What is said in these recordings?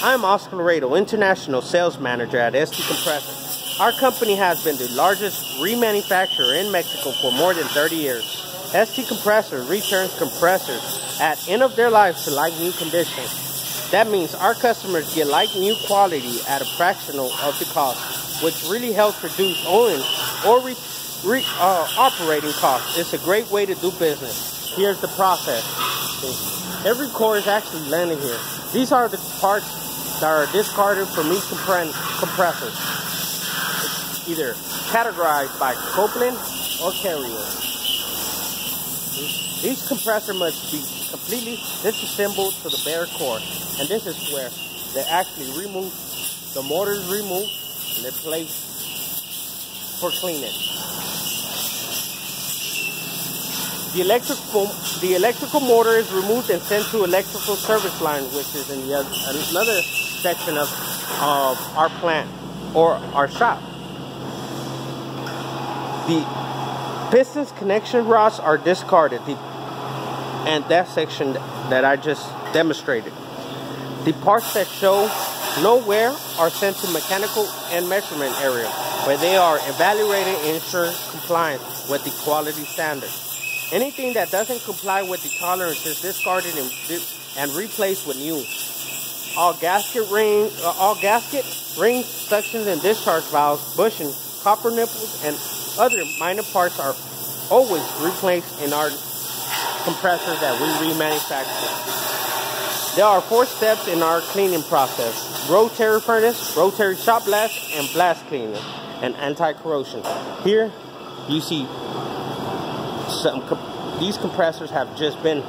I'm Oscar Laredo, International Sales Manager at ST Compressor. Our company has been the largest remanufacturer in Mexico for more than 30 years. ST Compressor returns compressors at end of their lives to like new condition. That means our customers get like new quality at a fraction of the cost, which really helps reduce owning or operating costs. It's a great way to do business. Here's the process. Every core is actually landing here. These are the parts that are discarded from each compressor. It's either categorized by coupling or carrier. Each compressor must be completely disassembled to the bare core, and this is where they actually remove the motors, removed and they're placed for cleaning. The electrical motor is removed and sent to electrical service line, which is in another section of our plant or our shop. The pistons connection rods are discarded, and that section that I just demonstrated. The parts that show no wear are sent to mechanical and measurement area, where they are evaluated and ensure compliance with the quality standards. Anything that doesn't comply with the tolerance is discarded and replaced with new. All gasket rings, suctions and discharge valves, bushing, copper nipples, and other minor parts are always replaced in our compressors that we remanufacture. There are 4 steps in our cleaning process: rotary furnace, rotary shop blast, and blast cleaning, and anti-corrosion. Here you see these compressors have just been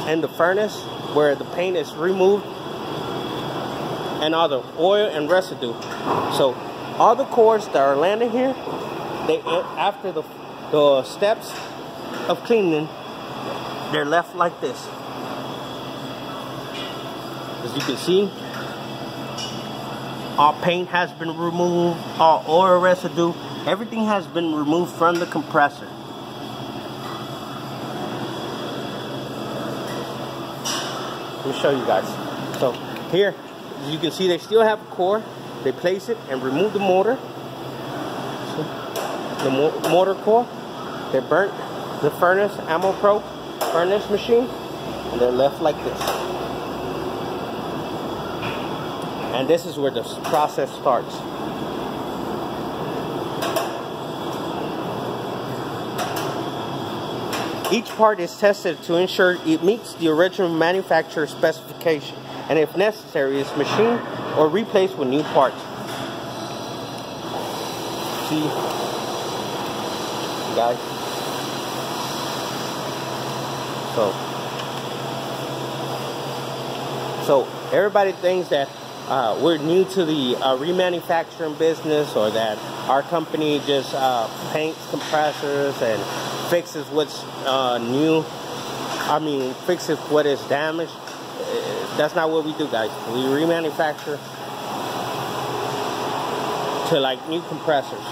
in the furnace where the paint is removed and all the oil and residue. So all the cores that are landing here, after the steps of cleaning, they're left like this. As you can see, all paint has been removed, all oil residue, everything has been removed from the compressor. Let me show you guys. So here, as you can see, they still have a core. They place it and remove the motor. So the motor core. They burnt the furnace, ammo probe furnace machine, and they're left like this. And this is where the process starts. Each part is tested to ensure it meets the original manufacturer specification, and if necessary, is machined or replaced with new parts. See, guys. So everybody thinks that we're new to the remanufacturing business, or that our company just paints compressors and fixes what's new. I mean, fixes what is damaged. That's not what we do, guys. We remanufacture to like new compressors.